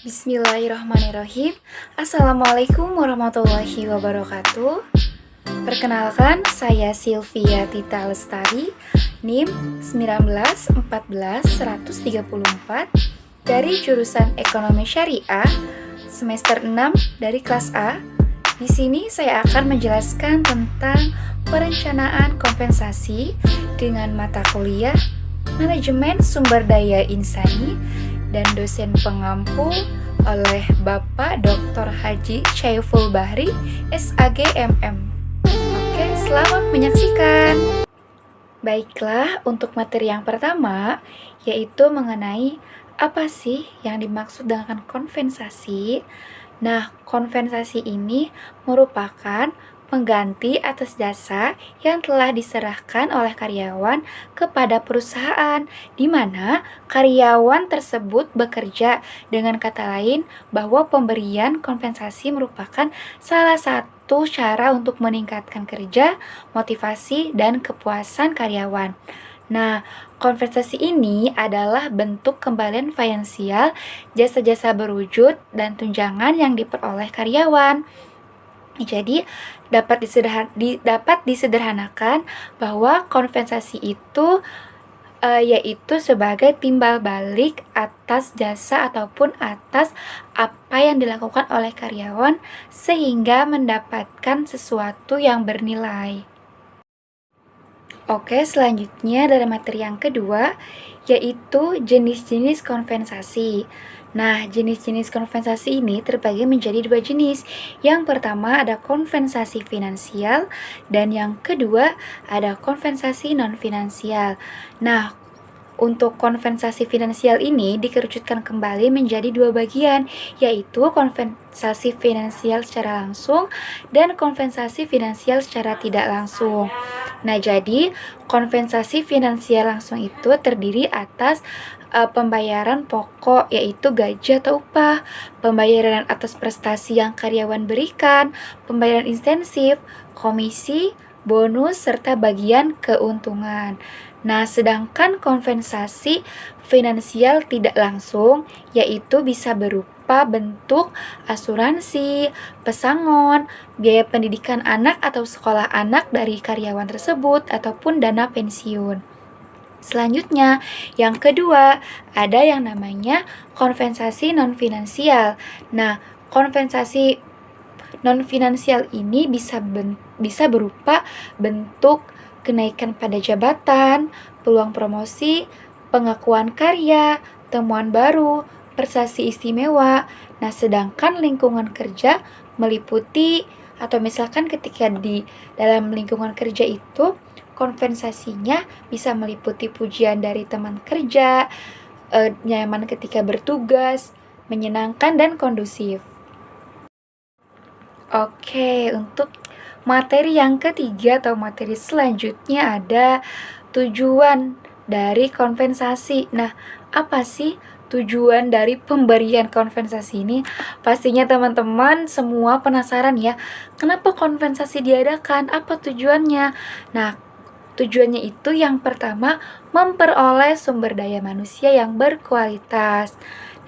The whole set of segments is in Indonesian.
Bismillahirrahmanirrahim. Assalamualaikum warahmatullahi wabarakatuh. Perkenalkan, saya Sylvia Tita Lestari, NIM 1914134 dari jurusan Ekonomi Syariah, semester 6 dari kelas A. Di sini saya akan menjelaskan tentang perencanaan kompensasi dengan mata kuliah Manajemen Sumber Daya Insani dan dosen pengampu oleh Bapak Dr. Haji Syaiful Bahri, SAG MM. Oke, selamat menyaksikan. Baiklah, untuk materi yang pertama, yaitu mengenai apa sih yang dimaksud dengan kompensasi. Nah, kompensasi ini merupakan pengganti atas jasa yang telah diserahkan oleh karyawan kepada perusahaan, di mana karyawan tersebut bekerja. Dengan kata lain, bahwa pemberian kompensasi merupakan salah satu cara untuk meningkatkan kerja, motivasi, dan kepuasan karyawan. Nah, kompensasi ini adalah bentuk kembalian finansial jasa-jasa berwujud dan tunjangan yang diperoleh karyawan. Jadi, dapat disederhanakan bahwa kompensasi itu yaitu sebagai timbal balik atas jasa ataupun atas apa yang dilakukan oleh karyawan sehingga mendapatkan sesuatu yang bernilai. Oke, selanjutnya dari materi yang kedua, yaitu jenis-jenis kompensasi. Nah, jenis-jenis kompensasi ini terbagi menjadi dua jenis. Yang pertama ada kompensasi finansial, dan yang kedua ada kompensasi non-finansial. Nah, untuk kompensasi finansial ini dikerucutkan kembali menjadi dua bagian, yaitu kompensasi finansial secara langsung dan kompensasi finansial secara tidak langsung. Nah, jadi kompensasi finansial langsung itu terdiri atas pembayaran pokok, yaitu gaji atau upah, pembayaran atas prestasi yang karyawan berikan, pembayaran insentif, komisi, bonus, serta bagian keuntungan. Nah, sedangkan kompensasi finansial tidak langsung yaitu bisa berupa bentuk asuransi, pesangon, biaya pendidikan anak atau sekolah anak dari karyawan tersebut, ataupun dana pensiun. Selanjutnya, yang kedua, ada yang namanya kompensasi non-finansial. Nah, kompensasi non-finansial ini bisa berupa bentuk kenaikan pada jabatan, peluang promosi, pengakuan karya, temuan baru, prestasi istimewa. Nah, sedangkan lingkungan kerja meliputi atau misalkan ketika di dalam lingkungan kerja itu kompensasinya bisa meliputi pujian dari teman kerja, nyaman ketika bertugas, menyenangkan dan kondusif. Oke, untuk materi yang ketiga atau materi selanjutnya ada tujuan dari kompensasi. Nah, apa sih tujuan dari pemberian kompensasi ini? Pastinya teman-teman semua penasaran ya, kenapa kompensasi diadakan? Apa tujuannya? Nah, tujuannya itu yang pertama memperoleh sumber daya manusia yang berkualitas.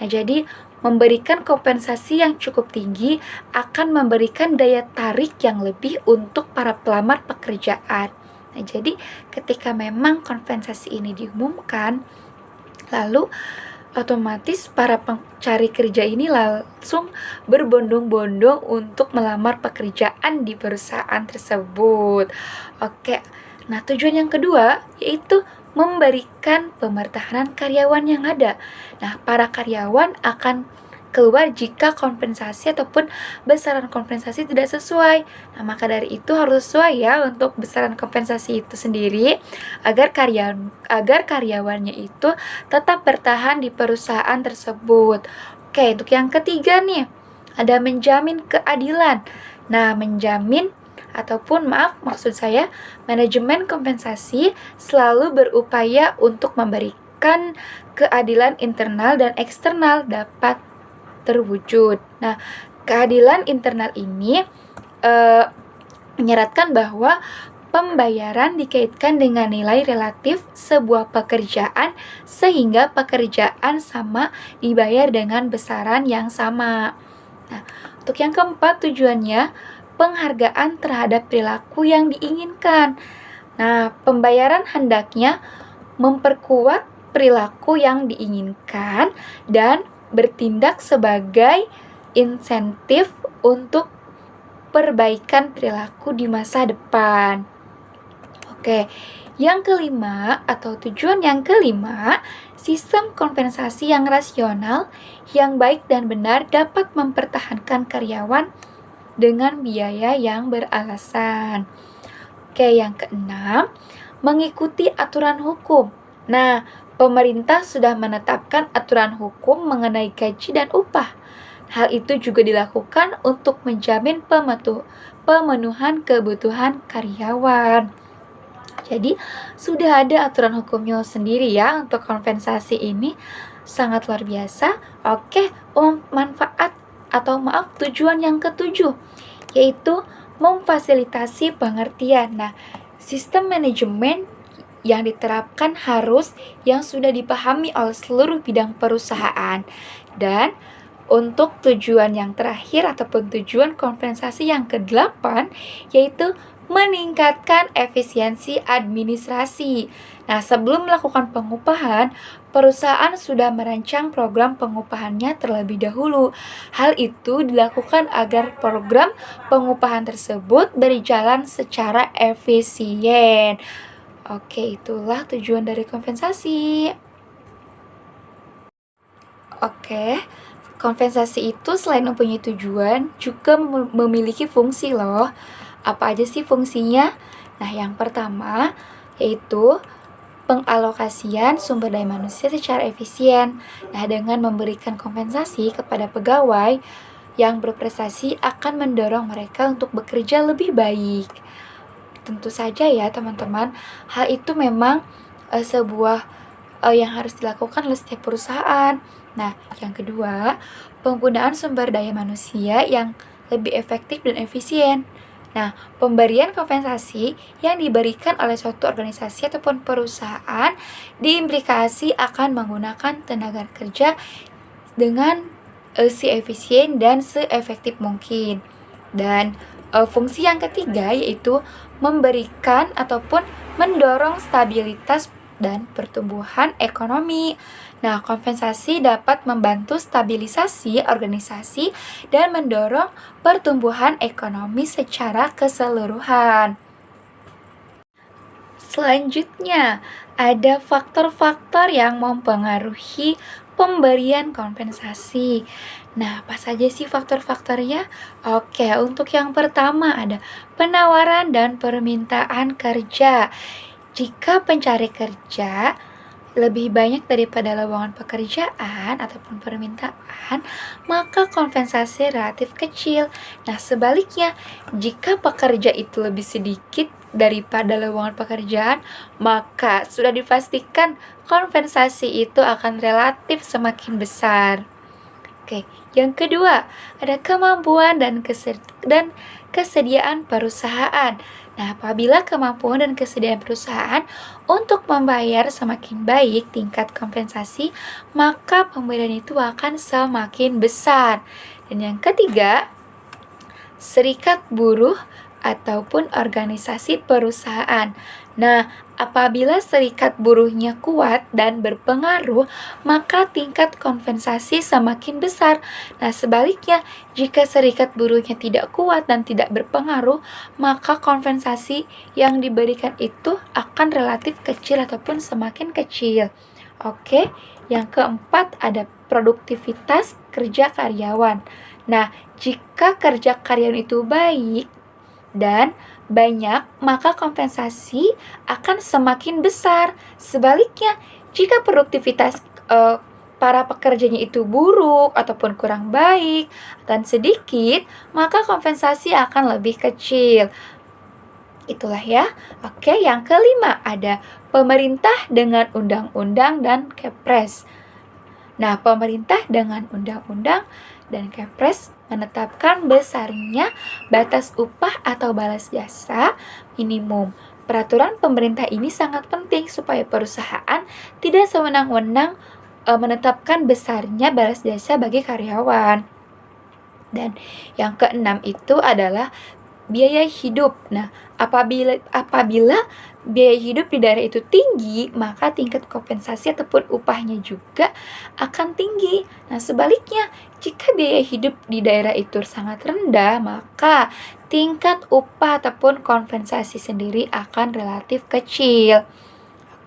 Nah, jadi memberikan kompensasi yang cukup tinggi akan memberikan daya tarik yang lebih untuk para pelamar pekerjaan. Nah, jadi ketika memang kompensasi ini diumumkan, lalu otomatis para pencari kerja ini langsung berbondong-bondong untuk melamar pekerjaan di perusahaan tersebut. Oke. Nah, tujuan yang kedua yaitu memberikan pemertahanan karyawan yang ada. Nah, para karyawan akan keluar jika kompensasi ataupun besaran kompensasi tidak sesuai. Nah, maka dari itu harus sesuai ya untuk besaran kompensasi itu sendiri agar karyawannya itu tetap bertahan di perusahaan tersebut. Oke, untuk yang ketiga nih, ada menjamin keadilan. Nah, maksud saya, manajemen kompensasi selalu berupaya untuk memberikan keadilan internal dan eksternal dapat terwujud. Nah, keadilan internal ini menyeratkan bahwa pembayaran dikaitkan dengan nilai relatif sebuah pekerjaan sehingga pekerjaan sama dibayar dengan besaran yang sama. Nah, untuk yang keempat tujuannya penghargaan terhadap perilaku yang diinginkan. Nah, pembayaran hendaknya memperkuat perilaku yang diinginkan dan bertindak sebagai insentif untuk perbaikan perilaku di masa depan. Oke, yang kelima atau tujuan yang kelima, sistem kompensasi yang rasional, yang baik dan benar dapat mempertahankan karyawan dengan biaya yang beralasan. Oke, yang keenam, mengikuti aturan hukum. Nah, pemerintah sudah menetapkan aturan hukum mengenai gaji dan upah. Hal itu juga dilakukan untuk menjamin pemenuhan kebutuhan karyawan. Jadi, sudah ada aturan hukumnya sendiri ya untuk kompensasi ini. Sangat luar biasa. Oke, tujuan yang ketujuh, yaitu memfasilitasi pengertian. Nah, sistem manajemen yang diterapkan harus yang sudah dipahami oleh seluruh bidang perusahaan. Dan untuk tujuan yang terakhir ataupun tujuan kompensasi yang ke-8, yaitu meningkatkan efisiensi administrasi. Nah, sebelum melakukan pengupahan, perusahaan sudah merancang program pengupahannya terlebih dahulu. Hal itu dilakukan agar program pengupahan tersebut berjalan secara efisien. Oke, itulah tujuan dari kompensasi. Oke, kompensasi itu selain mempunyai tujuan, juga memiliki fungsi loh. Apa aja sih fungsinya? Nah, yang pertama yaitu pengalokasian sumber daya manusia secara efisien. Nah, dengan memberikan kompensasi kepada pegawai yang berprestasi akan mendorong mereka untuk bekerja lebih baik. Tentu saja ya teman-teman, hal itu memang sebuah yang harus dilakukan oleh setiap perusahaan. Nah, yang kedua, penggunaan sumber daya manusia yang lebih efektif dan efisien. Nah, pemberian kompensasi yang diberikan oleh suatu organisasi ataupun perusahaan diimplikasi akan menggunakan tenaga kerja dengan seefisien dan seefektif mungkin. Dan fungsi yang ketiga yaitu memberikan ataupun mendorong stabilitas dan pertumbuhan ekonomi. Nah, kompensasi dapat membantu stabilisasi organisasi dan mendorong pertumbuhan ekonomi secara keseluruhan. Selanjutnya, ada faktor-faktor yang mempengaruhi pemberian kompensasi. Nah, apa saja sih faktor-faktornya? Oke, untuk yang pertama ada penawaran dan permintaan kerja. Jika pencari kerja lebih banyak daripada lowongan pekerjaan ataupun permintaan, maka kompensasi relatif kecil. Nah, sebaliknya, jika pekerja itu lebih sedikit daripada lowongan pekerjaan, maka sudah dipastikan kompensasi itu akan relatif semakin besar. Oke, yang kedua, ada kemampuan dan kesediaan perusahaan. Nah, apabila kemampuan dan kesediaan perusahaan untuk membayar semakin baik tingkat kompensasi, maka pemberian itu akan semakin besar. Dan yang ketiga, serikat buruh ataupun organisasi perusahaan. Nah, apabila serikat buruhnya kuat dan berpengaruh, maka tingkat kompensasi semakin besar. Nah, sebaliknya, jika serikat buruhnya tidak kuat dan tidak berpengaruh, maka kompensasi yang diberikan itu akan relatif kecil ataupun semakin kecil. Oke, yang keempat ada produktivitas kerja karyawan. Nah, jika kerja karyawan itu baik dan banyak, maka kompensasi akan semakin besar. Sebaliknya, jika produktivitas para pekerjanya itu buruk ataupun kurang baik dan sedikit, maka kompensasi akan lebih kecil. Itulah ya. Oke, yang kelima ada pemerintah dengan undang-undang dan Kepres. Nah, pemerintah dengan undang-undang dan Kepres menetapkan besarnya batas upah atau balas jasa minimum. Peraturan pemerintah ini sangat penting supaya perusahaan tidak sewenang-wenang menetapkan besarnya balas jasa bagi karyawan. Dan yang keenam itu adalah biaya hidup. Nah, apabila biaya hidup di daerah itu tinggi, maka tingkat kompensasi ataupun upahnya juga akan tinggi. Nah, sebaliknya, jika biaya hidup di daerah itu sangat rendah, maka tingkat upah ataupun kompensasi sendiri akan relatif kecil.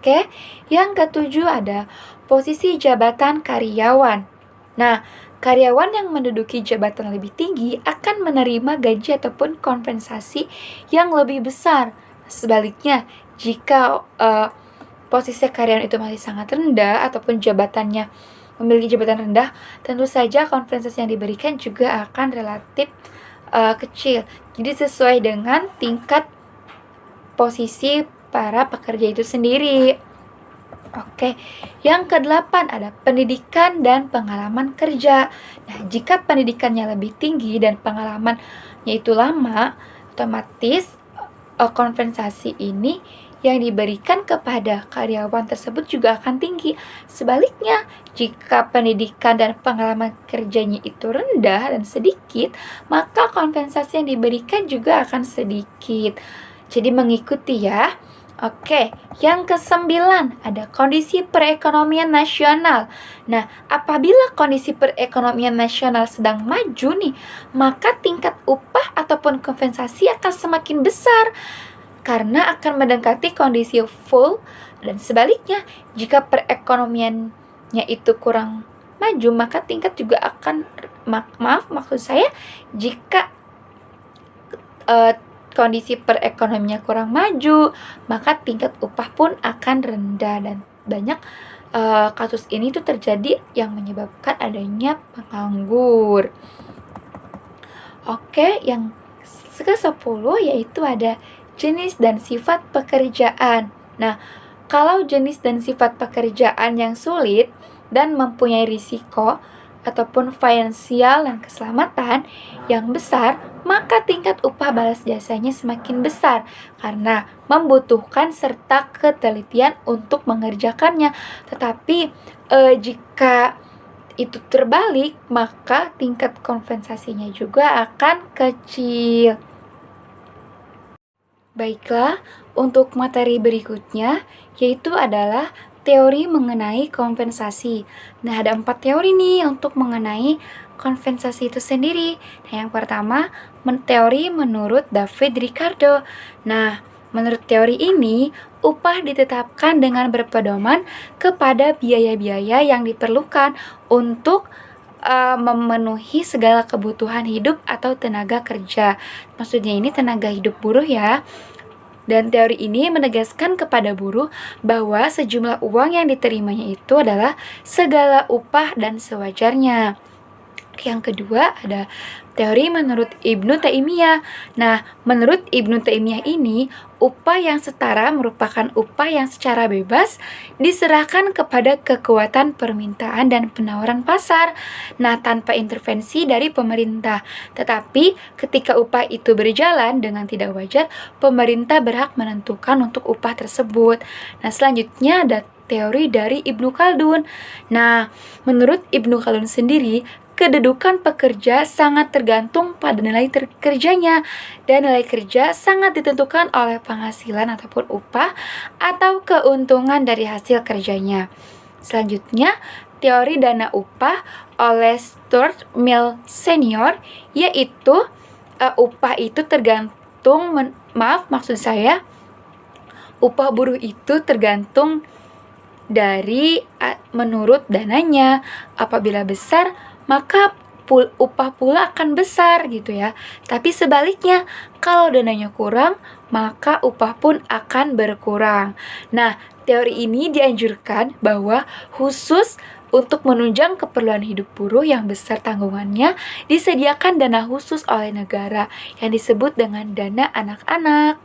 Oke, yang ketujuh ada posisi jabatan karyawan. Nah, karyawan yang menduduki jabatan lebih tinggi akan menerima gaji ataupun kompensasi yang lebih besar. Sebaliknya, jika posisi karyawan itu masih sangat rendah ataupun jabatannya memiliki jabatan rendah, tentu saja kompensasi yang diberikan juga akan relatif kecil. Jadi sesuai dengan tingkat posisi para pekerja itu sendiri. Oke, yang kedelapan ada pendidikan dan pengalaman kerja. Nah, jika pendidikannya lebih tinggi dan pengalamannya itu lama, otomatis kompensasi ini yang diberikan kepada karyawan tersebut juga akan tinggi. Sebaliknya, jika pendidikan dan pengalaman kerjanya itu rendah dan sedikit, maka kompensasi yang diberikan juga akan sedikit. Jadi mengikuti ya. Oke, yang kesembilan ada kondisi perekonomian nasional. Nah, apabila kondisi perekonomian nasional sedang maju nih, maka tingkat upah ataupun kompensasi akan semakin besar karena akan mendekati kondisi full, dan sebaliknya, jika perekonomiannya itu kurang maju, maka tingkat juga akan maksud saya jika kondisi perekonomiannya kurang maju, maka tingkat upah pun akan rendah, dan banyak kasus ini tuh terjadi yang menyebabkan adanya penganggur. Oke, yang ke-10 yaitu ada jenis dan sifat pekerjaan. Nah, kalau jenis dan sifat pekerjaan yang sulit dan mempunyai risiko ataupun finansial dan keselamatan yang besar, maka tingkat upah balas jasanya semakin besar karena membutuhkan serta ketelitian untuk mengerjakannya. Tetapi jika itu terbalik, maka tingkat kompensasinya juga akan kecil. Baiklah, untuk materi berikutnya yaitu adalah teori mengenai kompensasi. Nah, ada 4 teori nih untuk mengenai kompensasi itu sendiri. Nah, yang pertama, teori menurut David Ricardo. Nah, menurut teori ini, upah ditetapkan dengan berpedoman kepada biaya-biaya yang diperlukan untuk memenuhi segala kebutuhan hidup atau tenaga kerja. Maksudnya ini tenaga hidup buruh ya. Dan teori ini menegaskan kepada buruh bahwa sejumlah uang yang diterimanya itu adalah segala upah dan sewajarnya. Yang kedua ada teori menurut Ibnu Taimiyah. Nah, menurut Ibnu Taimiyah ini, upah yang setara merupakan upah yang secara bebas diserahkan kepada kekuatan permintaan dan penawaran pasar. Nah, tanpa intervensi dari pemerintah. Tetapi ketika upah itu berjalan dengan tidak wajar, pemerintah berhak menentukan untuk upah tersebut. Nah, selanjutnya ada teori dari Ibnu Khaldun. Nah, menurut Ibnu Khaldun sendiri, kedudukan pekerja sangat tergantung pada nilai kerjanya, dan nilai kerja sangat ditentukan oleh penghasilan ataupun upah atau keuntungan dari hasil kerjanya. Selanjutnya, teori dana upah oleh Stuart Mill Senior, yaitu upah itu tergantung, upah buruh itu tergantung dari menurut dananya. Apabila besar, maka upah pula akan besar gitu ya. Tapi sebaliknya, kalau dananya kurang, maka upah pun akan berkurang. Nah, teori ini dianjurkan bahwa khusus untuk menunjang keperluan hidup buruh yang besar tanggungannya, disediakan dana khusus oleh negara yang disebut dengan dana anak-anak.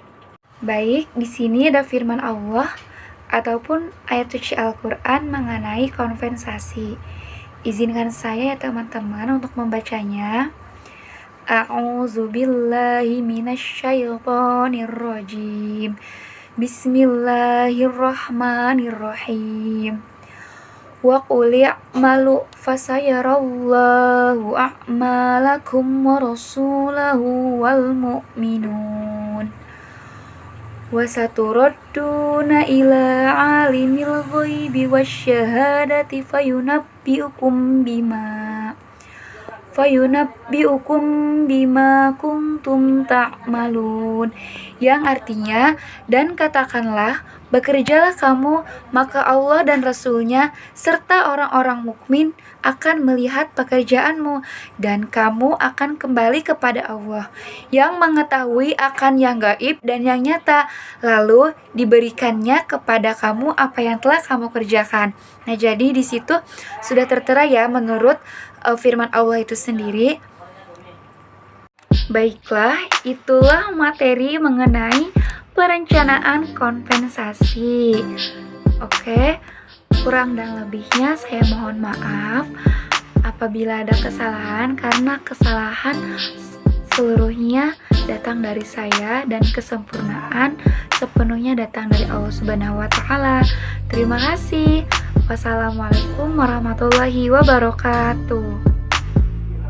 Baik, di sini ada firman Allah ataupun ayat suci Al-Quran mengenai kompensasi. Izinkan saya ya teman-teman untuk membacanya. A'udzubillahi minasyaitonirrajim. Bismillahirrahmanirrahim. Wa qul i'malu fasayarallahu a'malakum wa rasulahu wal mu'minun. Wa saturadduna ila alimil ghaibi wasyahadati fayunabbi'ukum bima kuntum ta'malun, yang artinya, dan katakanlah, bekerjalah kamu, maka Allah dan Rasul-Nya serta orang-orang mukmin akan melihat pekerjaanmu, dan kamu akan kembali kepada Allah yang mengetahui akan yang gaib dan yang nyata, lalu diberikannya kepada kamu apa yang telah kamu kerjakan. Nah, jadi di situ sudah tertera ya menurut firman Allah itu sendiri. Baiklah, itulah materi mengenai perencanaan kompensasi. Oke, kurang dan lebihnya saya mohon maaf apabila ada kesalahan, karena kesalahan seluruhnya datang dari saya dan kesempurnaan sepenuhnya datang dari Allah Subhanahu wa taala. Terima kasih. Wassalamualaikum warahmatullahi wabarakatuh.